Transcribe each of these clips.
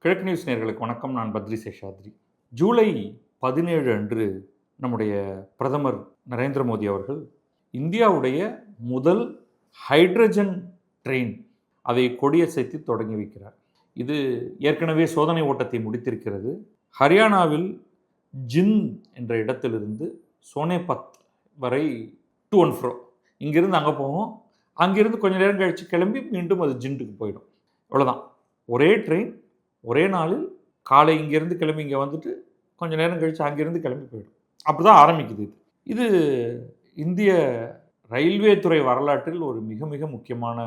கிழக்கு நியூஸ் நேயர்களுக்கு வணக்கம். நான் பத்ரி சேஷாத்ரி. ஜூலை 17 அன்று நம்முடைய பிரதமர் நரேந்திர மோடி அவர்கள் இந்தியாவுடைய முதல் ஹைட்ரஜன் ட்ரெயின் அதை கொடியசைத்து தொடங்கி வைக்கிறார். இது ஏற்கனவே சோதனை ஓட்டத்தை முடித்திருக்கிறது. ஹரியானாவில் ஜிந்த் என்ற இடத்திலிருந்து சோனேபத் வரை டூ அண்ட் ஃப்ரோ, இங்கிருந்து அங்கே போகும், அங்கிருந்து கொஞ்சம் நேரம் கழித்து கிளம்பி மீண்டும் அது ஜிண்டுக்கு போயிடும். அவ்வளோதான். ஒரே ட்ரெயின், ஒரே நாளில் காலை இங்கேருந்து கிளம்பி இங்கே வந்துட்டு கொஞ்சம் நேரம் கழித்து அங்கேருந்து கிளம்பி போயிடும். அப்படி தான் ஆரம்பிக்குது இது. இது இந்திய ரயில்வே துறை வரலாற்றில் ஒரு மிக மிக முக்கியமான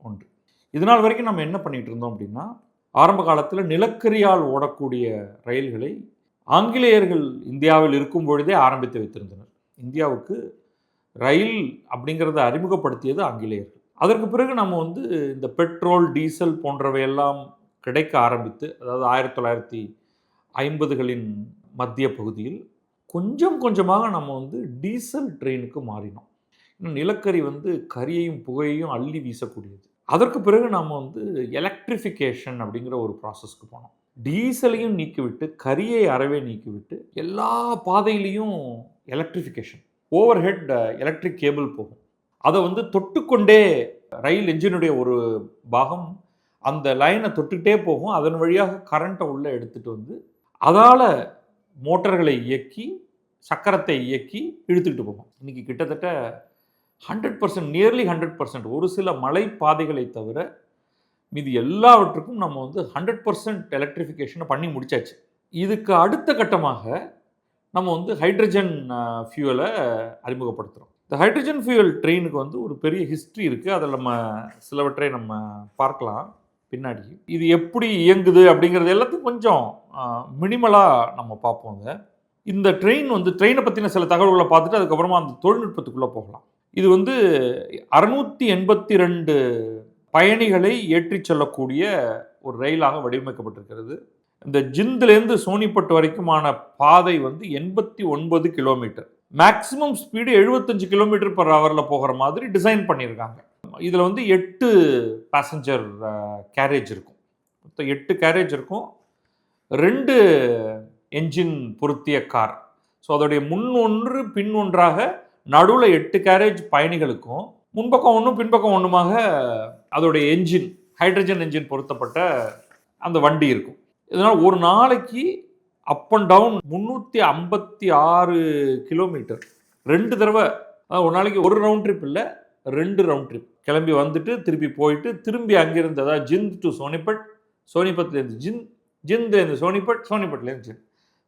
ஒன்று. இதனால் வரைக்கும் நம்ம என்ன பண்ணிகிட்டு இருந்தோம் அப்படின்னா, ஆரம்ப காலத்தில் நிலக்கரியால் ஓடக்கூடிய ரயில்களை ஆங்கிலேயர்கள் இந்தியாவில் இருக்கும் பொழுதே ஆரம்பித்து வைத்திருந்தனர். இந்தியாவுக்கு ரயில் அப்படிங்கிறத அறிமுகப்படுத்தியது ஆங்கிலேயர்கள். அதற்கு பிறகு நம்ம இந்த பெட்ரோல், டீசல் போன்றவையெல்லாம் கிடைக்க ஆரம்பித்து, அதாவது 1950களின் மத்திய பகுதியில் கொஞ்சம் கொஞ்சமாக நம்ம டீசல் ட்ரெயினுக்கு மாறினோம். இன்னும் நிலக்கரி கரியையும் புகையையும் அள்ளி வீசக்கூடியது. அதற்கு பிறகு நம்ம எலக்ட்ரிஃபிகேஷன் அப்படிங்கிற ஒரு ப்ராசஸ்க்கு போனோம். டீசலையும் நீக்கிவிட்டு, கரியை அறவே நீக்கிவிட்டு, எல்லா பாதையிலையும் electrification. Overhead electric cable போகும். அதை தொட்டுக்கொண்டே ரயில் என்ஜினுடைய ஒரு பாகம் அந்த லைனை தொட்டுக்கிட்டே போகும். அதன் வழியாக கரண்ட்டை உள்ளே எடுத்துகிட்டு அதால் மோட்டர்களை இயக்கி, சக்கரத்தை இயக்கி இழுத்துக்கிட்டு போகும். இன்றைக்கி கிட்டத்தட்ட 100%, நியர்லி 100%, ஒரு சில மலை பாதைகளை தவிர மீது எல்லாவற்றுக்கும் நம்ம 100% எலக்ட்ரிஃபிகேஷனை பண்ணி முடிச்சாச்சு. இதுக்கு அடுத்த கட்டமாக நம்ம ஹைட்ரஜன் ஃபியூவலை அறிமுகப்படுத்துகிறோம். இந்த ஹைட்ரஜன் ஃபியூவல் ட்ரெயினுக்கு ஒரு பெரிய ஹிஸ்ட்ரி இருக்குது. அதில் நம்ம சிலவற்றை நம்ம பார்க்கலாம் பின்னாடி. இது எப்படி இயங்குது அப்படிங்கிறது எல்லாத்தையும் கொஞ்சம் மினிமலாக நம்ம பார்ப்போங்க. இந்த ட்ரெயின் ட்ரெயினை பற்றின சில தகவல்களை பார்த்துட்டு அதுக்கப்புறமா அந்த தொழில்நுட்பத்துக்குள்ளே போகலாம். இது 682 பயணிகளை ஏற்றி செல்லக்கூடிய ஒரு ரயிலாக வடிவமைக்கப்பட்டிருக்கிறது. இந்த ஜிந்துலேருந்து சோனிபட் வரைக்குமான பாதை 89 kilometre. Maximum speed 75 kilometre per ஹவரில் போகிற மாதிரி டிசைன் பண்ணியிருக்காங்க. இதில் 8 பேசஞ்சர் கேரேஜ் இருக்கும். மொத்தம் 8 கேரேஜ் இருக்கும். 2 என்ஜின் பொருத்திய கார். ஸோ அதோடைய முன் ஒன்று பின் ஒன்றாக நடுவில் 8 கேரேஜ் பயணிகளுக்கும், முன்பக்கம் ஒன்றும் பின்பக்கம் ஒன்றுமாக அதோடைய என்ஜின், ஹைட்ரஜன் என்ஜின் பொருத்தப்பட்ட அந்த வண்டி இருக்கும். இதனால் ஒரு நாளைக்கு அப் அண்ட் டவுன் 356 கிலோமீட்டர் 2 தடவை, ஒரு நாளைக்கு ஒரு ரவுண்ட் ட்ரிப் இல்லை, 2 ரவுண்ட் ட்ரிப் கிளம்பி வந்துட்டு திருப்பி போயிட்டு திரும்பி அங்கிருந்து, அதாவது ஜிந்த் டு சோனிபட், சோனிபத்லேருந்து ஜிந்த், ஜிந்த்லேருந்து சோனிபட், சோனிபட்லேருந்து ஜிந்த்.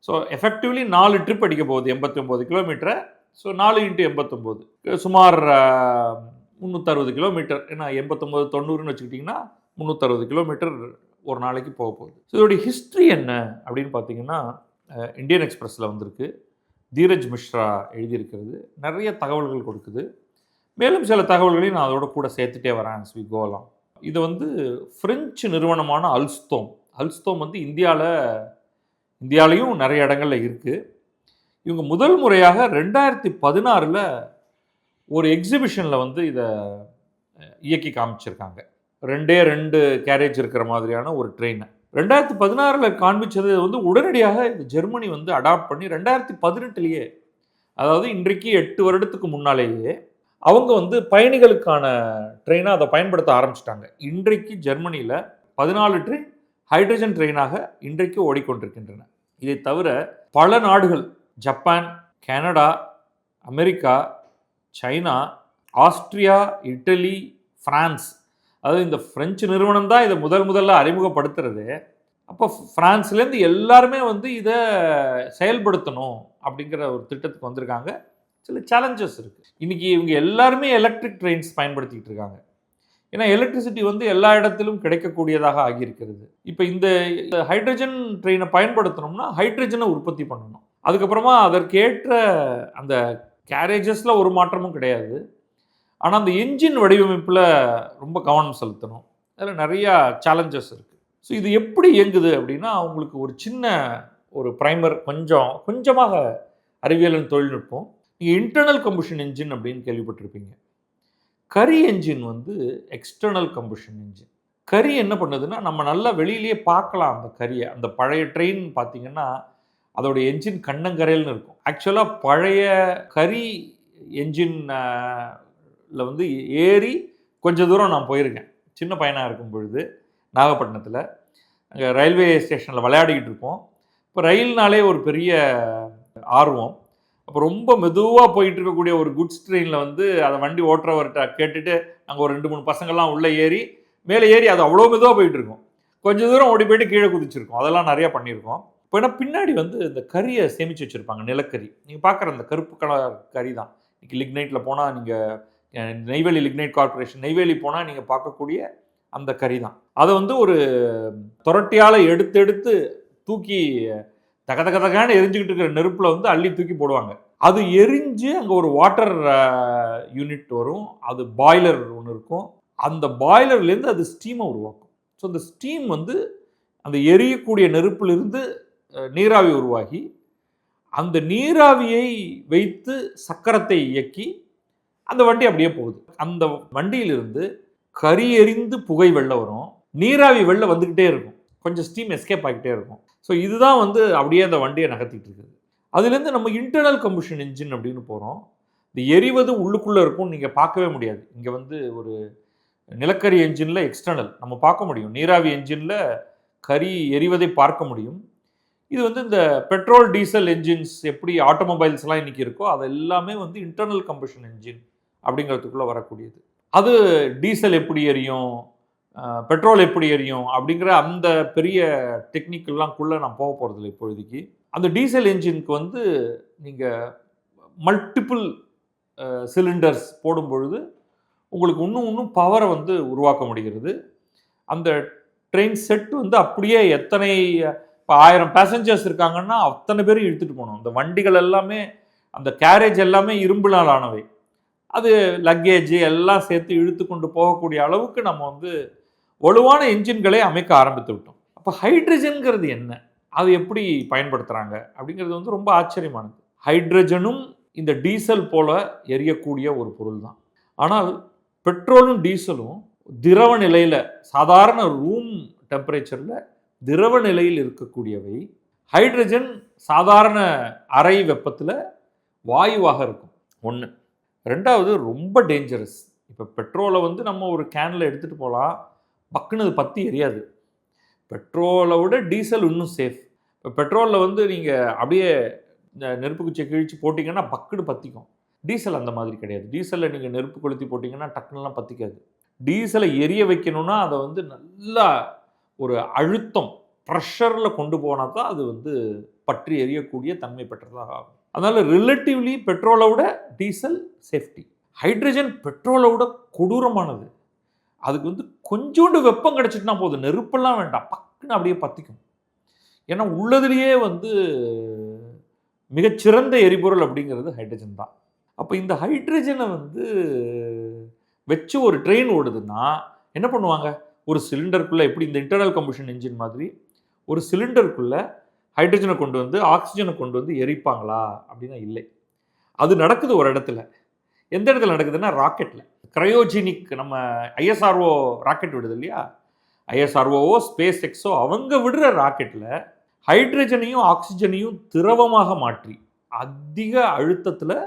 ஸோ எஃபெக்டிவ்லி 4 ட்ரிப் அடிக்க போகுது 89 கிலோமீட்டரை. ஸோ 4 × 89 சுமார் 360 கிலோமீட்டர். ஏன்னா 89 90ன்னு வச்சுக்கிட்டிங்கன்னா 360 கிலோமீட்டர் ஒரு நாளைக்கு போக போகுது. ஸோ இதோடைய ஹிஸ்ட்ரி என்ன அப்படின்னு பார்த்தீங்கன்னா, இந்தியன் எக்ஸ்பிரஸில் வந்திருக்கு. தீரஜ் மிஸ்ரா எழுதியிருக்கிறது. நிறைய தகவல்கள் கொடுக்குது. மேலும் சில தகவல்களையும் நான் அதோட கூட சேர்த்துட்டே வரேன் as we go along. இது ஃப்ரெஞ்சு நிறுவனமான அல்ஸ்தோம். அல்ஸ்தோம் இந்தியாலையும் நிறைய இடங்களில் இருக்குது. இவங்க முதல் முறையாக 2016 ஒரு எக்ஸிபிஷனில் இதை இயக்கி காமிச்சிருக்காங்க. 2 கேரேஜ் இருக்கிற மாதிரியான ஒரு ட்ரெயினை 2016 காண்பிச்சது உடனடியாக இந்த ஜெர்மனி அடாப்ட் பண்ணி 2018லேயே, அதாவது இன்றைக்கு 8 வருடத்துக்கு முன்னாலேயே அவங்க பயணிகளுக்கான ட்ரெயினாக அதை பயன்படுத்த ஆரம்பிச்சிட்டாங்க. இன்றைக்கு ஜெர்மனியில் 14 ட்ரெயின் ஹைட்ரஜன் ட்ரெயினாக இன்றைக்கு ஓடிக்கொண்டிருக்கின்றன. இதை தவிர பல நாடுகள், Japan, Canada, America, China, Austria, Italy, France, அதாவது இந்த ஃப்ரெஞ்சு நிறுவனம் தான் இதை முதல்ல அறிமுகப்படுத்துறது. அப்போ ஃப்ரான்ஸ்லேருந்து எல்லாருமே இதை செயல்படுத்தணும் அப்படிங்கிற ஒரு திட்டத்துக்கு வந்திருக்காங்க. சில சேலஞ்சஸ் இருக்குது. இன்றைக்கி இவங்க எல்லாருமே எலக்ட்ரிக் ட்ரெயின்ஸ் பயன்படுத்திகிட்டு இருக்காங்க. ஏன்னா எலக்ட்ரிசிட்டி எல்லா இடத்திலும் கிடைக்கக்கூடியதாக ஆகியிருக்கிறது. இப்போ இந்த ஹைட்ரஜன் ட்ரெயினை பயன்படுத்தணும்னா ஹைட்ரஜனை உற்பத்தி பண்ணணும். அதுக்கப்புறமா அதற்கேற்ற அந்த கேரேஜஸில் ஒரு மாற்றமும் கிடையாது. ஆனால் அந்த என்ஜின் வடிவமைப்பில் ரொம்ப கவனம் செலுத்தணும். அதில் நிறையா சேலஞ்சஸ் இருக்குது. ஸோ இது எப்படி இயங்குது அப்படின்னா, அவங்களுக்கு ஒரு சின்ன ஒரு ப்ரைமர், கொஞ்சமாக அறிவியல் தொழில்நுட்பம். நீங்கள் இன்டர்னல் கம்பஷன் என்ஜின் அப்படின்னு கேள்விப்பட்டிருப்பீங்க. கரி என்ஜின் எக்ஸ்டர்னல் கம்பஷன் என்ஜின். கரி என்ன பண்ணுதுன்னா, நம்ம நல்லா வெளியிலேயே பார்க்கலாம் அந்த கரிய. அந்த பழைய ட்ரெயின் பார்த்தீங்கன்னா, அதோட என்ஜின் கண்ணங்கரேல்னு இருக்கும். ஆக்சுவலா பழைய கரி என்ஜின் ல வந்து ஏறி கொஞ்சம் தூரம் நான் போயிருக்கேன். சின்ன பையனா இருக்கும் பொழுது, நாகப்பட்டினத்தில. அங்க ரயில்வே ஸ்டேஷன்ல விளையாடிக்கிட்டு இருப்போம். இப்போ ரயில்னாலே ஒரு பெரிய ஆர்வம். அப்போ ரொம்ப மெதுவா போயிட்டு இருக்கக்கூடிய ஒரு குட்ஸ் ட்ரெயின்ல வந்து அத வண்டி ஓட்டுறவர்ட்ட கேட்டுட்டு, நாங்க ஒரு 2, 3 பசங்கள்லாம் உள்ள ஏறி, மேல ஏறி அது அவ்வளோ மெதுவா போயிட்டு இருக்கும். கொஞ்சம் தூரம் ஓடி போயிட்டு கீழ குதிச்சிருக்கோம். அதெல்லாம் நெறைய பண்ணியிருக்கோம். இப்போ ஏன்னா பின்னாடி வந்து இந்த கரிய சேமிச்சு வச்சிருப்பாங்க, நிலக்கரி. நீங்க பார்க்குற அந்த கருப்பு கலர் கரி தான். இன்னைக்கு லிக்னைட்ல போனா நீங்க நெய்வேலி லிக்னைட் கார்ப்பரேஷன் நெய்வேலி போனா நீங்க பார்க்கக்கூடிய அந்த கரி தான். அத வந்து ஒரு தொரட்டியால எடுத்து எடுத்து தூக்கி தக தக தகன்னு எரிஞ்சுக்கிட்டு இருக்கிற நெருப்புல வந்து அள்ளி தூக்கி போடுவாங்க. அது எரிஞ்சு அங்க ஒரு வாட்டர் யூனிட் வரும். அது பாய்லர் ஒண்ணு இருக்கும். அந்த பாய்லர்லேருந்து அது ஸ்டீமை உருவாக்கும். ஸோ அந்த ஸ்டீம் வந்து அந்த எரியக்கூடிய நெருப்பிலிருந்து நீராவி உருவாகி, அந்த நீராவியை வைத்து சக்கரத்தை இயக்கி அந்த வண்டி அப்படியே போகுது. அந்த வண்டியிலிருந்து கரி எரிந்து புகை வெளில வரும். நீராவி வெளில வந்துகிட்டே இருக்கும். கொஞ்சம் ஸ்டீம் எஸ்கேப் ஆகிட்டே இருக்கும். ஸோ இதுதான் வந்து அப்படியே அந்த வண்டியை நகர்த்திட்டு இருக்குது. அதுலேருந்து நம்ம இன்டர்னல் கம்பஷன் என்ஜின் அப்படின்னு போகிறோம். இந்த எரிவது உள்ளுக்குள்ளே இருக்கும், நீங்கள் பார்க்கவே முடியாது. இங்கே வந்து ஒரு நிலக்கரி என்ஜினில் எக்ஸ்டர்னல் நம்ம பார்க்க முடியும். நீராவி என்ஜினில் கரி எரிவதை பார்க்க முடியும். இது வந்து இந்த பெட்ரோல் டீசல் என்ஜின்ஸ் எப்படி ஆட்டோமொபைல்ஸ்லாம் இன்றைக்கி இருக்கோ அது எல்லாமே வந்து இன்டர்னல் கம்பஷன் என்ஜின் அப்படிங்கிறதுக்குள்ளே வரக்கூடியது. அது டீசல் எப்படி எரியும், பெட்ரோல் எப்படி எரியும் அப்படிங்கிற அந்த பெரிய டெக்னிக்கெல்லாம்குள்ளே நான் போக போகிறதில்ல இப்பொழுதைக்கு. அந்த டீசல் என்ஜினுக்கு வந்து நீங்கள் மல்டிபிள் சிலிண்டர்ஸ் போடும் பொழுது உங்களுக்கு இன்னும் பவரை வந்து உருவாக்க முடிகிறது. அந்த ட்ரெயின் செட் வந்து அப்படியே எத்தனை இப்போ 1000 பேசஞ்சர்ஸ் இருக்காங்கன்னா அத்தனை பேரும் இழுத்துட்டு போகணும். அந்த வண்டிகள் எல்லாமே அந்த கேரேஜ் எல்லாமே இரும்புனால் ஆனவை. அது லக்கேஜ் எல்லாம் சேர்த்து இழுத்து கொண்டு போகக்கூடிய அளவுக்கு நம்ம வந்து வலுவான என்ஜின்களை அமைக்க ஆரம்பித்து விட்டோம். அப்போ ஹைட்ரஜன்கிறது என்ன, அது எப்படி பயன்படுத்துகிறாங்க அப்படிங்கிறது வந்து ரொம்ப ஆச்சரியமானது. ஹைட்ரஜனும் இந்த டீசல் போல எரியக்கூடிய ஒரு பொருள் தான். ஆனால் பெட்ரோலும் டீசலும் திரவ நிலையில், சாதாரண ரூம் டெம்பரேச்சரில் திரவ நிலையில் இருக்கக்கூடியவை. ஹைட்ரஜன் சாதாரண அறை வெப்பத்தில் வாயுவாக இருக்கும். ஒன்று. ரெண்டாவது ரொம்ப டேஞ்சரஸ். இப்போ பெட்ரோலை வந்து நம்ம ஒரு கேனில் எடுத்துகிட்டு போகலாம், பக்குன்னு அது பற்றி எரியாது. பெட்ரோலை விட டீசல் இன்னும் சேஃப். இப்போ பெட்ரோலில் வந்து நீங்கள் அப்படியே நெருப்பு குச்சியை கிழிச்சு போட்டிங்கன்னா பக்குன்னு பற்றிக்கும். டீசல் அந்த மாதிரி கிடையாது. டீசலில் நீங்கள் நெருப்பு கொளுத்தி போட்டிங்கன்னா டக்குன்னெலாம் பற்றிக்காது. டீசலை எரிய வைக்கணும்னா அதை வந்து நல்லா ஒரு அழுத்தம் ப்ரெஷரில் கொண்டு போனால் தான் அது வந்து பற்றி எரியக்கூடிய தன்மை பெற்றதாக ஆகும். அதனால் ரிலேட்டிவ்லி பெட்ரோலை விட டீசல் சேஃப்டி. ஹைட்ரஜன் பெட்ரோலை விட கொடூரமானது. அதுக்கு வந்து கொஞ்சோண்டு வெப்பம் கிடச்சிட்டுனா போதும், நெருப்பெல்லாம் வேண்டாம், பக்குன்னு அப்படியே பற்றிக்கும். ஏன்னா உள்ளதுலேயே வந்து மிகச்சிறந்த எரிபொருள் அப்படிங்கிறது ஹைட்ரஜன் தான். அப்போ இந்த ஹைட்ரஜனை வந்து வச்சு ஒரு ட்ரெயின் ஓடுதுன்னா என்ன பண்ணுவாங்க, ஒரு சிலிண்டருக்குள்ளே எப்படி இந்த இன்டர்னல் கம்பஷன் என்ஜின் மாதிரி ஒரு சிலிண்டருக்குள்ளே ஹைட்ரஜனை கொண்டு வந்து ஆக்சிஜனை கொண்டு வந்து எரிப்பாங்களா அப்படின்னா இல்லை. அது நடக்குது ஒரு இடத்துல. எந்த இடத்துல நடக்குதுன்னா ராக்கெட்டில். கிரையோஜெனிக் நம்ம ஐஎஸ்ஆர்ஓ ராக்கெட் விடுது இல்லையா, ஐஎஸ்ஆர்ஓவோ ஸ்பேஸ் எக்ஸோ அவங்க விடுற ராக்கெட்டில் ஹைட்ரஜனையும் ஆக்சிஜனையும் திரவமாக மாற்றி அதிக அழுத்தத்தில்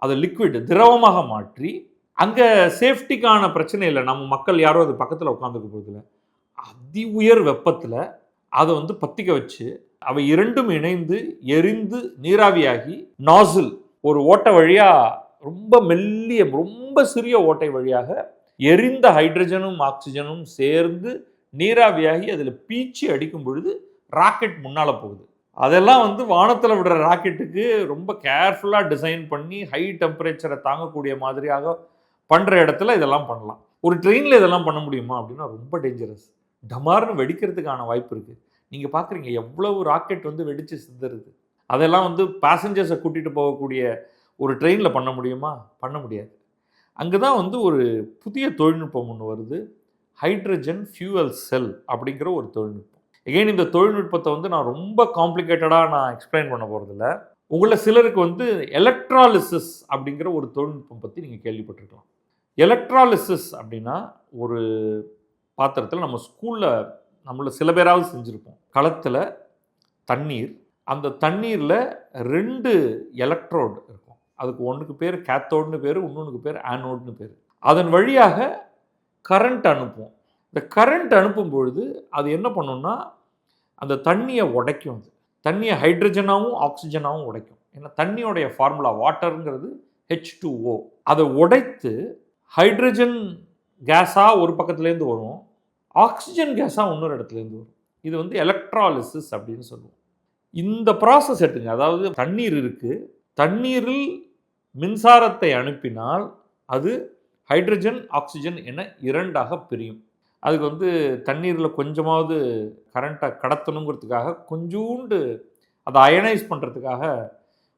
அதை லிக்விட் திரவமாக மாற்றி, அங்கே சேஃப்டிக்கான பிரச்சனை இல்லை, நம்ம மக்கள் யாரும் அது பக்கத்தில் உட்காந்துக்க போகிறதில்ல, அதி உயர் வெப்பத்தில் அதை வந்து பற்றிக்க வச்சு அவை இரண்டும் இணைந்து எரிந்து நீராவியாகி நாசில் ஒரு ஓட்டை வழியாக ரொம்ப மெல்லிய ரொம்ப சிறிய ஓட்டை வழியாக எரிந்த ஹைட்ரஜனும் ஆக்சிஜனும் சேர்ந்து நீராவியாகி அதில் பீச்சி அடிக்கும் பொழுது ராக்கெட் முன்னால் போகுது. அதெல்லாம் வந்து வானத்தில் விடுற ராக்கெட்டுக்கு ரொம்ப கேர்ஃபுல்லாக டிசைன் பண்ணி ஹை டெம்பரேச்சரை தாங்கக்கூடிய மாதிரியாக பண்ணுற இடத்துல இதெல்லாம் பண்ணலாம். ஒரு ட்ரெயினில் இதெல்லாம் பண்ண முடியுமா அப்படின்னா ரொம்ப டேஞ்சரஸ். டமார்னு வெடிக்கிறதுக்கான வாய்ப்பு இருக்குது. நீங்கள் பார்க்குறீங்க எவ்வளவு ராக்கெட் வந்து வெடித்து சிந்துருது. அதெல்லாம் வந்து பேசஞ்சர்ஸை கூட்டிகிட்டு போகக்கூடிய ஒரு ட்ரெயினில் பண்ண முடியுமா? பண்ண முடியாது. அங்கே தான் வந்து ஒரு புதிய தொழில்நுட்பம் ஒன்று வருது, ஹைட்ரஜன் ஃபியூவல் செல் அப்படிங்கிற ஒரு தொழில்நுட்பம். எகைன் இந்த தொழில்நுட்பத்தை வந்து நான் ரொம்ப காம்ப்ளிகேட்டடாக நான் எக்ஸ்பிளைன் பண்ண போகிறதில்ல. உங்களில் சிலருக்கு வந்து எலக்ட்ராலிசிஸ் அப்படிங்கிற ஒரு தொழில்நுட்பம் பற்றி நீங்கள் கேள்விப்பட்டிருக்கலாம். எலக்ட்ராலிசிஸ் அப்படின்னா ஒரு பாத்திரத்தில் நம்ம ஸ்கூலில் நம்மள சில பேராவது செஞ்சுருப்போம். களத்தில் தண்ணீர், அந்த தண்ணீரில் 2 எலக்ட்ரோடு இருக்கும். அதுக்கு ஒன்றுக்கு பேர் கேத்தோடுன்னு பேர், இன்னொன்றுக்கு பேர் ஆனோடுன்னு பேர். அதன் வழியாக கரண்ட் அனுப்புவோம். இந்த கரண்ட் அனுப்பும் பொழுது அது என்ன பண்ணும்னா அந்த தண்ணியை உடைக்கும். அது தண்ணியை ஹைட்ரஜனாகவும் ஆக்சிஜனாகவும் உடைக்கும். ஏன்னா தண்ணியோடைய ஃபார்முலா வாட்டருங்கிறது H2O. அதை உடைத்து ஹைட்ரஜன் கேஸாக ஒரு பக்கத்துலேருந்து வரும், ஆக்சிஜன் கேஸாக இன்னொரு இடத்துலேருந்து வரும். இது வந்து எலக்ட்ராலிசிஸ் அப்படின்னு சொல்லுவோம். இந்த ப்ராசஸ் எடுத்துங்க. அதாவது தண்ணீர் இருக்குது, தண்ணீரில் மின்சாரத்தை அனுப்பினால் அது ஹைட்ரஜன் ஆக்சிஜன் என 2ஆக பிரியும். அதுக்கு வந்து தண்ணீரில் கொஞ்சமாவது கரண்ட்டை கடத்தணுங்கிறதுக்காக கொஞ்சோண்டு அதை அயனைஸ் பண்ணுறதுக்காக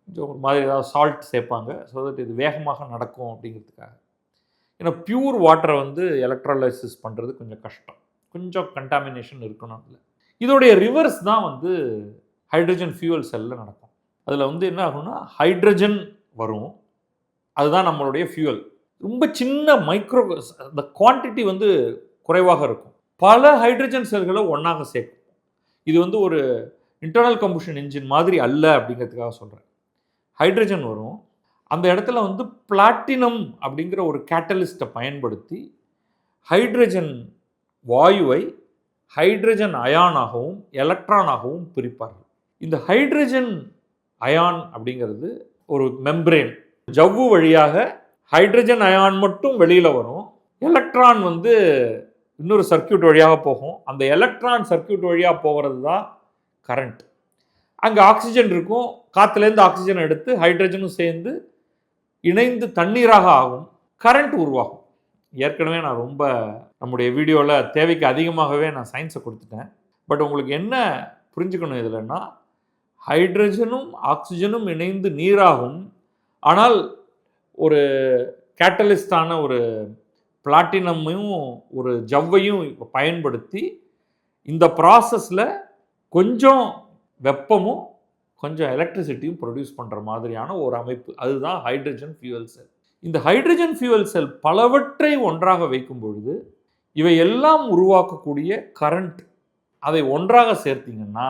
கொஞ்சம் ஒரு மாதிரி ஏதாவது சால்ட் சேர்ப்பாங்க. ஸோ தட் இது வேகமாக நடக்கும் அப்படிங்கிறதுக்காக. ஏன்னா பியூர் வாட்டரை வந்து எலக்ட்ரோலைசிஸ் பண்ணுறது கொஞ்சம் கஷ்டம், கொஞ்சம் கண்டாமினேஷன் இருக்கணும். அதில் இதோடைய ரிவர்ஸ் தான் வந்து ஹைட்ரஜன் ஃபியூவல் செல்லில் நடக்கும். அதில் வந்து என்ன ஆகும்னா ஹைட்ரஜன் வரும், அதுதான் நம்மளுடைய ஃபியூவல். ரொம்ப சின்ன மைக்ரோ, அந்த குவான்டிட்டி வந்து குறைவாக இருக்கும். பல ஹைட்ரஜன் செல்களை ஒன்றாக சேர்க்கும். இது வந்து ஒரு இன்டர்னல் கம்பஷன் இன்ஜின் மாதிரி அல்ல அப்படிங்கிறதுக்காக சொல்கிறேன். ஹைட்ரஜன் வரும், அந்த இடத்துல வந்து பிளாட்டினம் அப்படிங்கிற ஒரு கேட்டலிஸ்ட்டை பயன்படுத்தி ஹைட்ரஜன் வாயுவை ஹைட்ரஜன் அயானாகவும் எலக்ட்ரானாகவும் பிரிப்பார்கள். இந்த ஹைட்ரஜன் அயான் அப்படிங்கிறது ஒரு மெம்ப்ரேன், ஜவ்வு வழியாக ஹைட்ரஜன் அயான் மட்டும் வெளியில் வரும், எலக்ட்ரான் வந்து இன்னொரு சர்க்கியூட் வழியாக போகும். அந்த எலக்ட்ரான் சர்க்கியூட் வழியாக போகிறது தான் கரண்ட். அங்கே ஆக்சிஜன் இருக்கும், காற்றுலேருந்து ஆக்சிஜன் எடுத்து ஹைட்ரஜனும் சேர்ந்து இணைந்து தண்ணீராக ஆகும், கரண்ட் உருவாகும். ஏற்கனவே நான் ரொம்ப நம்முடைய வீடியோவில் தேவைக்கு அதிகமாகவே நான் சயின்ஸை கொடுத்துட்டேன். பட் உங்களுக்கு என்ன புரிஞ்சுக்கணும் இதில்னா, ஹைட்ரஜனும் ஆக்சிஜனும் இணைந்து நீராகும். ஆனால் ஒரு கேட்டலிஸ்டான ஒரு பிளாட்டினமையும் ஒரு ஜவ்வையும் பயன்படுத்தி இந்த ப்ராசஸில் கொஞ்சம் வெப்பமும் கொஞ்சம் எலக்ட்ரிசிட்டியும் ப்ரொடியூஸ் பண்ணுற மாதிரியான ஒரு அமைப்பு, அதுதான் ஹைட்ரஜன் ஃபியூவல் செல். இந்த ஹைட்ரஜன் ஃபியூவல் செல் பலவற்றை ஒன்றாக வைக்கும் பொழுது இவை எல்லாம் உருவாக்கக்கூடிய கரண்ட், அதை ஒன்றாக சேர்த்திங்கன்னா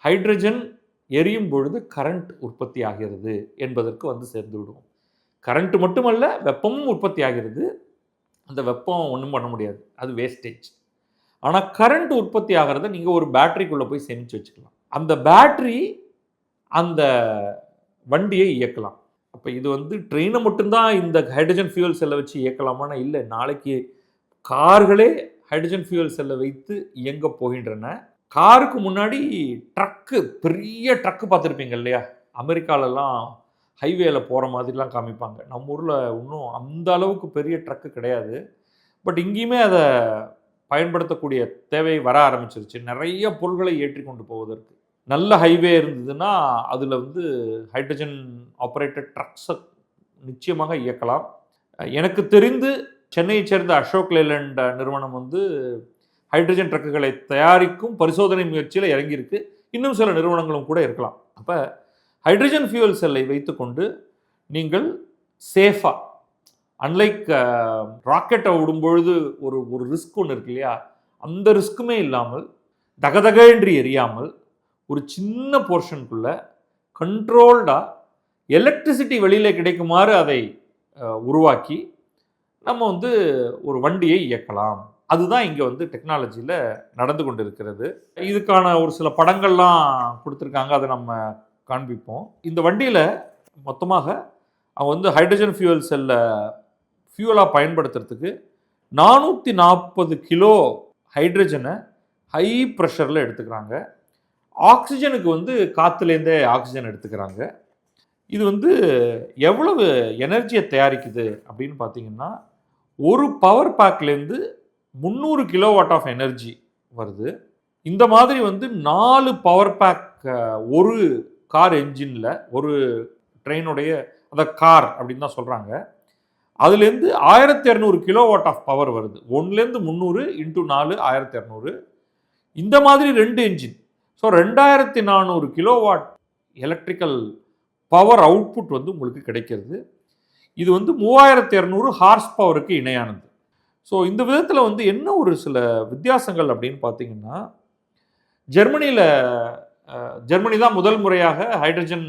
ஹைட்ரஜன் எரியும் பொழுது கரண்ட் உற்பத்தி ஆகிறது என்பதற்கு வந்து சேர்ந்து விடுவோம். கரண்ட் மட்டுமல்ல, வெப்பமும் உற்பத்தி ஆகிறது. அந்த வெப்பம் ஒன்றும் பண்ண முடியாது, அது வேஸ்டேஜ். ஆனால் கரண்ட் உற்பத்தி ஆகிறத நீங்கள் ஒரு பேட்டரிக்குள்ளே போய் சேமித்து வச்சுக்கலாம். அந்த பேட்டரி அந்த வண்டியை இயக்கலாம். அப்போ இது வந்து ட்ரெயினை மட்டும்தான் இந்த ஹைட்ரஜன் ஃபியூவல் செல்லை வச்சு இயக்கலாமான்னா இல்லை. நாளைக்கு கார்களே ஹைட்ரஜன் ஃபியூவல் செல்லை வைத்து இயங்க போகின்றன. காருக்கு முன்னாடி ட்ரக்கு, பெரிய ட்ரக்கு பார்த்துருப்பீங்க இல்லையா? அமெரிக்காலெல்லாம் ஹைவேல போகிற மாதிரிலாம் காமிப்பாங்க. நம்ம ஊரில் இன்னும் அந்த அளவுக்கு பெரிய ட்ரக்கு கிடையாது. பட் இங்கேயுமே அதை பயன்படுத்தக்கூடிய தேவை வர ஆரம்பிச்சிருச்சு, நிறைய பொருட்களை ஏற்றி கொண்டு போவதற்கு. நல்ல ஹைவே இருந்ததுன்னா அதில் வந்து ஹைட்ரஜன் ஆப்ரேட்டட் ட்ரக்ஸை நிச்சயமாக இயக்கலாம். எனக்கு தெரிந்து சென்னையை சேர்ந்த அசோக் லேலண்ட் நிறுவனம் வந்து ஹைட்ரஜன் ட்ரக்குகளை தயாரிக்கும் பரிசோதனை முயற்சியில் இறங்கியிருக்கு. இன்னும் சில நிறுவனங்களும் கூட இருக்கலாம். அப்போ ஹைட்ரஜன் ஃபியூவல் செல்லை வைத்துக்கொண்டு நீங்கள் சேஃபாக, அன்லைக் ராக்கெட்டை விடும்பொழுது ஒரு ரிஸ்க் ஒன்று இருக்கு இல்லையா, அந்த ரிஸ்க்குமே இல்லாமல் தகதக என்று எரியாமல் ஒரு சின்ன போர்ஷனுக்குள்ளே கண்ட்ரோல்டாக எலக்ட்ரிசிட்டி வெளியில் கிடைக்குமாறு அதை உருவாக்கி நம்ம வந்து ஒரு வண்டியை இயக்கலாம். அதுதான் இங்கே வந்து டெக்னாலஜியில் நடந்து கொண்டு இருக்கிறது. இதுக்கான ஒரு சில படங்கள்லாம் கொடுத்துருக்காங்க, அதை நம்ம காண்பிப்போம். இந்த வண்டியில் மொத்தமாக அவங்க வந்து ஹைட்ரஜன் ஃபியூவல் செல்லை ஃபியூவலாக பயன்படுத்துறதுக்கு 440 கிலோ ஹைட்ரஜனை ஹை ப்ரெஷரில் எடுத்துக்கிறாங்க. ஆக்சிஜனுக்கு வந்து காற்றுலேருந்தே ஆக்சிஜன் எடுத்துக்கிறாங்க. இது வந்து எவ்வளவு எனர்ஜியை தயாரிக்குது அப்படின்னு பார்த்தீங்கன்னா, ஒரு பவர் பேக்லேருந்து 300 கிலோவாட் ஆஃப் எனர்ஜி வருது. இந்த மாதிரி வந்து 4 பவர் பேக் ஒரு கார் என்ஜினில், ஒரு ட்ரெயினுடைய அந்த கார் அப்படின்னு தான் சொல்கிறாங்க, அதுலேருந்து 1200 கிலோவாட் ஆஃப் பவர் வருது. 1லேருந்து 300 இன்ட்டு 4 1200. இந்த மாதிரி 2 engine, so 2400 kilowatt electrical power output வந்து உங்களுக்கு கிடைக்கிறது. இது வந்து 3200 ஹார்ஸ் பவருக்கு இணையானது. ஸோ இந்த விதத்தில் வந்து என்ன ஒரு சில வித்தியாசங்கள் அப்படின்னு பார்த்தீங்கன்னா, ஜெர்மனியில் ஜெர்மனி தான் முதல் முறையாக ஹைட்ரஜன்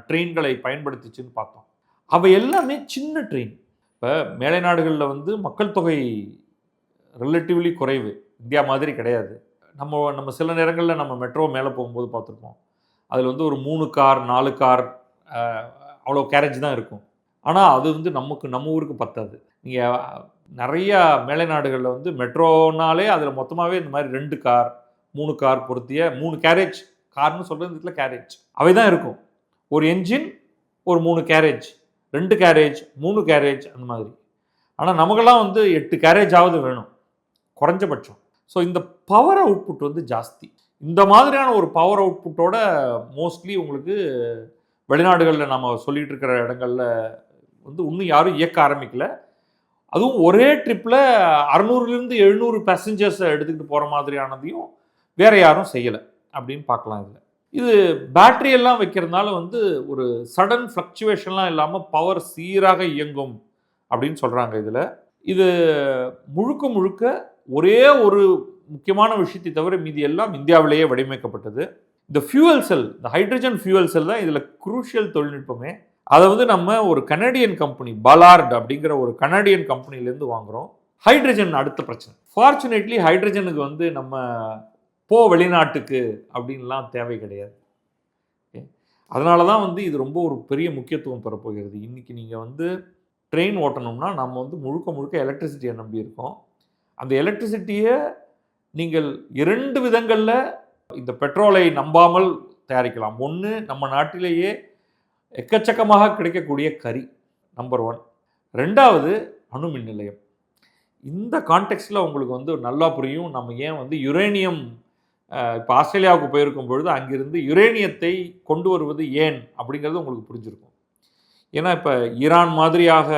ட்ரெயின்களை பயன்படுத்திச்சுன்னு பார்த்தோம். அவை எல்லாமே சின்ன ட்ரெயின். இப்போ மேலை நாடுகளில் வந்து மக்கள் தொகை ரிலேட்டிவ்லி குறைவு. இந்தியா மாதிரி கிடையாது. நம்ம சில நேரங்களில் நம்ம மெட்ரோ மேலே போகும்போது பார்த்துருப்போம். அதில் வந்து ஒரு 3 கார் 4 கார் அவ்வளோ கேரேஜ் தான் இருக்கும். ஆனால் அது வந்து நம்ம ஊருக்கு பத்தாது. நீங்கள் நிறையா மேலை நாடுகளில் வந்து மெட்ரோனாலே அதில் மொத்தமாகவே இந்த மாதிரி 2 கார் 3 கார் பொருத்திய 3 கேரேஜ், கார்னு சொல்கிறது இதில் கேரேஜ் அவை தான் இருக்கும். ஒரு என்ஜின், ஒரு 3 கேரேஜ், 2 கேரேஜ், 3 கேரேஜ் அந்த மாதிரி. ஆனால் நமக்கெல்லாம் வந்து 8 கேரேஜாவது வேணும் குறைஞ்சபட்சம். ஸோ இந்த பவர் அவுட்புட் வந்து ஜாஸ்தி. இந்த மாதிரியான ஒரு பவர் அவுட்புட்டோட மோஸ்ட்லி உங்களுக்கு வெளிநாடுகளில் நம்ம சொல்லிகிட்டு இருக்கிற இடங்களில் வந்து இன்னும் யாரும் இயக்க ஆரம்பிக்கல. அதுவும் ஒரே ட்ரிப்பில் 600லேருந்து 700 பேசஞ்சர்ஸை எடுத்துக்கிட்டு போகிற மாதிரியானதையும் வேறு யாரும் செய்யலை அப்படின்னு பார்க்கலாம். இது பேட்டரி எல்லாம் வைக்கிறதுனால வந்து ஒரு சடன் ஃப்ளக்சுவேஷன்லாம் இல்லாமல் பவர் சீராக இயங்கும் அப்படின்னு சொல்கிறாங்க. இது முழுக்க முழுக்க ஒரே ஒரு முக்கியமான விஷயத்தை தவிர மீதி எல்லாம் இந்தியாவிலேயே வடிவமைக்கப்பட்டது. இந்த ஃபியூவல் செல், இந்த ஹைட்ரஜன் ஃபியூவல் செல் தான் இதில் குரூஷியல் தொழில்நுட்பமே. அதை வந்து நம்ம ஒரு கனடியன் கம்பெனி, பலார்ட் அப்படிங்கிற ஒரு கனடியன் கம்பெனிலேருந்து வாங்குகிறோம். ஹைட்ரஜன் அடுத்த பிரச்சனை. ஃபார்ச்சுனேட்லி ஹைட்ரஜனுக்கு வந்து நம்ம வெளிநாட்டுக்கு அப்படின்லாம் தேவை கிடையாது. அதனால தான் வந்து இது ரொம்ப ஒரு பெரிய முக்கியத்துவம் பெறப்போகிறது. இன்றைக்கி நீங்கள் வந்து ட்ரெயின் ஓட்டணும்னா நம்ம வந்து முழுக்க முழுக்க எலக்ட்ரிசிட்டியை நம்பி இருக்கோம். அந்த எலக்ட்ரிசிட்டியை நீங்கள் 2 விதங்களில் இந்த பெட்ரோலை நம்பாமல் தயாரிக்கலாம். ஒன்று, நம்ம நாட்டிலேயே எக்கச்சக்கமாக கிடைக்கக்கூடிய கரி, நம்பர் 1. 2வது அணுமின் நிலையம். இந்த கான்டெக்ஸ்டில் உங்களுக்கு வந்து நல்லா புரியும் நம்ம ஏன் வந்து யுரேனியம், இப்போ ஆஸ்திரேலியாவுக்கு போயிருக்கும் பொழுது அங்கிருந்து யுரேனியத்தை கொண்டு வருவது ஏன் அப்படிங்கிறது உங்களுக்கு புரிஞ்சிருக்கும். ஏன்னா இப்போ ஈரான் மாதிரியாக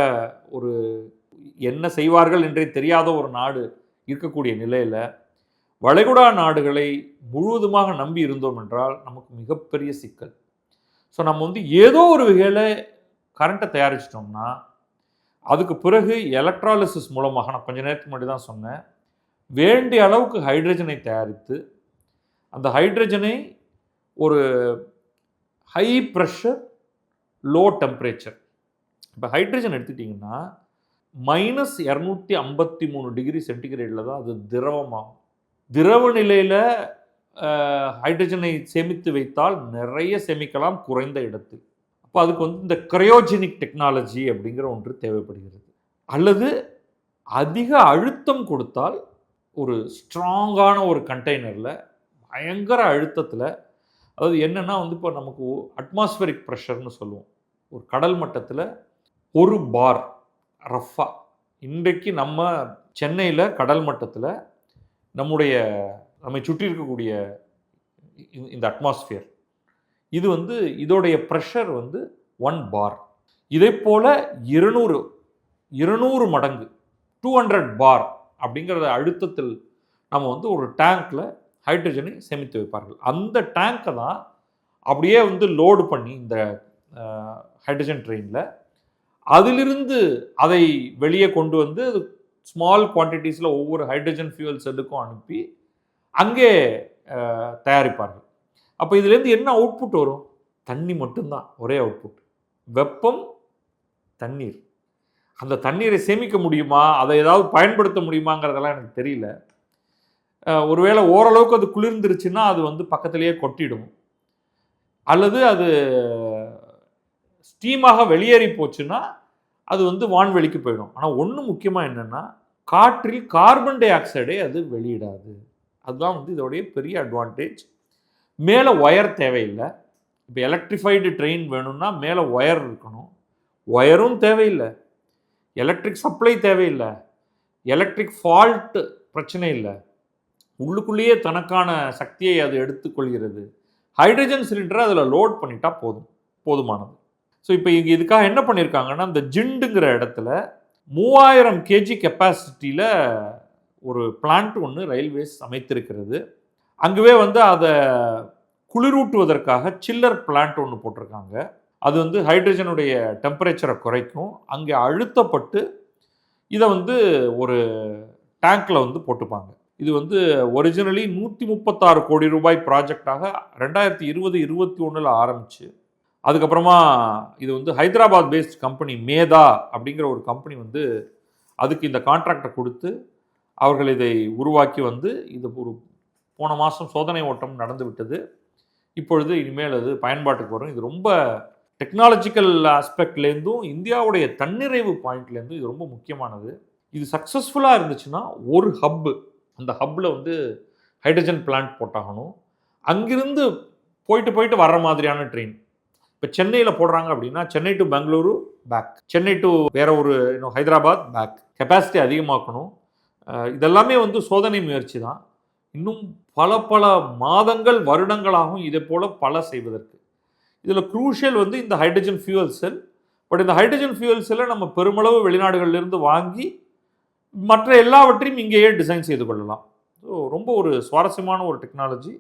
ஒரு என்ன செய்வார்கள் என்றே தெரியாத ஒரு நாடு இருக்கக்கூடிய நிலையில் வளைகுடா நாடுகளை முழுவதுமாக நம்பி இருந்தோம் என்றால் நமக்கு மிகப்பெரிய சிக்கல். ஸோ நம்ம வந்து ஏதோ ஒரு வகையில் கரண்ட்டை தயாரிச்சிட்டோம்னா அதுக்கு பிறகு எலக்ட்ராலிசிஸ் மூலமாக, நான் கொஞ்சம் நேரத்துக்கு முன்னாடி தான் சொன்னேன், வேண்டிய அளவுக்கு ஹைட்ரஜனை தயாரித்து அந்த ஹைட்ரஜனை ஒரு ஹை ப்ரெஷர் லோ டெம்பரேச்சர், இப்போ ஹைட்ரஜன் எடுத்துட்டிங்கன்னா -253 டிகிரி சென்டிகிரேடில் தான் அது திரவமாகும். திரவ நிலையில் ஹைட்ரஜனை சேமித்து வைத்தால் நிறைய சேமிக்கலாம் குறைந்த இடத்தில். அப்போ அதுக்கு வந்து இந்த கிரையோஜெனிக் டெக்னாலஜி அப்படிங்கிற ஒன்று தேவைப்படுகிறது. அல்லது அதிக அழுத்தம் கொடுத்தால் ஒரு ஸ்ட்ராங்கான ஒரு கண்டெய்னரில் பயங்கர அழுத்தத்தில், அதாவது என்னென்னா வந்து இப்போ நமக்கு அட்மாஸ்பரிக் ப்ரெஷர்னு சொல்லுவோம். ஒரு கடல் மட்டத்தில் 1 பார் ரஃபா, இன்றைக்கு நம்ம சென்னையில் கடல் மட்டத்தில் நம்மை சுற்றி இருக்கக்கூடிய இந்த அட்மாஸ்பியர், இது வந்து இதோடைய ப்ரெஷர் வந்து 1 பார். இதே போல் 200 மடங்கு 200 பார் அப்படிங்கிற அழுத்தத்தில் நம்ம வந்து ஒரு டேங்க்கில் ஹைட்ரஜனை சேமித்து வைப்பார்கள். அந்த டேங்கை தான் அப்படியே வந்து லோடு பண்ணி இந்த ஹைட்ரஜன் ட்ரெயினில் அதிலிருந்து அதை வெளியே கொண்டு வந்து அது ஸ்மால் குவான்டிட்டிஸில் ஒவ்வொரு ஹைட்ரஜன் ஃபியூவல் செல்லுக்கும் அனுப்பி அங்கே தயாரிப்பார்கள். அப்போ இதுலேருந்து என்ன அவுட்புட் வரும்? தண்ணி மட்டும்தான் ஒரே அவுட்புட். வெப்பம், தண்ணீர். அந்த தண்ணீரை சேமிக்க முடியுமா, அதை ஏதாவது பயன்படுத்த முடியுமாங்கிறதெல்லாம் எனக்கு தெரியல. ஒருவேளை ஓரளவுக்கு அது குளிர்ந்துருச்சுன்னா அது வந்து பக்கத்திலேயே கொட்டிடும், அல்லது அது ஸ்டீமாக வெளியேறி போச்சுன்னா அது வந்து வான்வெளிக்கு போயிடும். ஆனால் ஒன்று முக்கியமாக என்னென்னா, காற்றில் கார்பன் டை ஆக்சைடை அது வெளியிடாது. அதுதான் வந்து இதோடைய பெரிய அட்வான்டேஜ். மேலே ஒயர் தேவையில்லை. இப்போ எலக்ட்ரிஃபைடு ட்ரெயின் வேணும்னா மேலே ஒயர் இருக்கணும். ஒயரும் தேவையில்லை, எலக்ட்ரிக் சப்ளை தேவையில்லை, எலக்ட்ரிக் ஃபால்ட் பிரச்சனை இல்லை. உள்ளுக்குள்ளேயே தனக்கான சக்தியை அது எடுத்துக்கொள்கிறது. ஹைட்ரஜன் சிலிண்டரை அதில் லோட் பண்ணிட்டா போதுமானது. ஸோ இப்போ இங்கே இதுக்காக என்ன பண்ணியிருக்காங்கன்னா, இந்த ஜிண்டுங்கிற இடத்துல 3000 கேஜி கெப்பாசிட்டியில் ஒரு பிளான்ட் ஒன்று ரயில்வேஸ் அமைத்திருக்கிறது. அங்கவே வந்து அதை குளிரூட்டுவதற்காக சில்லர் பிளான்ட் ஒன்று போட்டிருக்காங்க. அது வந்து ஹைட்ரஜனுடைய டெம்பரேச்சரை குறைக்கும். அங்கே அழுத்தப்பட்டு இதை வந்து ஒரு டேங்க்கில் வந்து போட்டுப்பாங்க. இது வந்து ஒரிஜினலி 136 கோடி ரூபாய் ப்ராஜெக்டாக 2020-21 ஆரம்பிச்சு, அதுக்கப்புறமா இது வந்து ஹைதராபாத் பேஸ்ட் கம்பெனி மேதா அப்படிங்கிற ஒரு கம்பெனி வந்து அதுக்கு இந்த கான்ட்ராக்டை கொடுத்து அவர்கள் இதை உருவாக்கி வந்து இது ஒரு போன மாதம் சோதனை ஓட்டம் நடந்து விட்டது. இப்பொழுது இனிமேல் அது பயன்பாட்டுக்கு வரும். இது ரொம்ப டெக்னாலஜிக்கல் ஆஸ்பெக்ட்லேருந்தும் இந்தியாவுடைய தன்னிறைவு பாயிண்ட்லேருந்தும் இது ரொம்ப முக்கியமானது. இது சக்ஸஸ்ஃபுல்லாக இருந்துச்சுன்னா ஒரு ஹப்பு, அந்த ஹப்பில் வந்து ஹைட்ரஜன் பிளான்ட் போட்டாகணும். அங்கிருந்து போயிட்டு வர்ற மாதிரியான ட்ரெயின். இப்போ சென்னையில் போடுறாங்க அப்படின்னா Chennai to Bengaluru back, Chennai to வேற ஒரு இன்னும் ஹைதராபாத் பேக். கெப்பாசிட்டி அதிகமாக்கணும். இதெல்லாமே வந்து சோதனை முயற்சி தான். இன்னும் பல மாதங்கள் வருடங்களாகும் இதை போல பல செய்வதற்கு. இதில் குரூஷியல் வந்து இந்த ஹைட்ரஜன் ஃபியூவல் செல். பட் இந்த ஹைட்ரஜன் ஃபியூவல் செல்லை நம்ம பெருமளவு வெளிநாடுகளிலிருந்து வாங்கி மற்ற எல்லாவற்றையும் இங்கேயே டிசைன் செய்து கொள்ளலாம். ஸோ ரொம்ப ஒரு சுவாரஸ்யமான ஒரு டெக்னாலஜி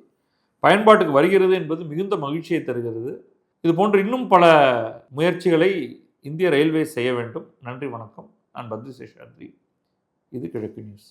பயன்பாட்டுக்கு வருகிறது என்பது மிகுந்த மகிழ்ச்சியை தருகிறது. இது போன்ற இன்னும் பல முயற்சிகளை இந்திய ரயில்வே செய்ய வேண்டும். நன்றி, வணக்கம். நான் பத்ரி சேஷாத்ரி. இது கிழக்கு நியூஸ்.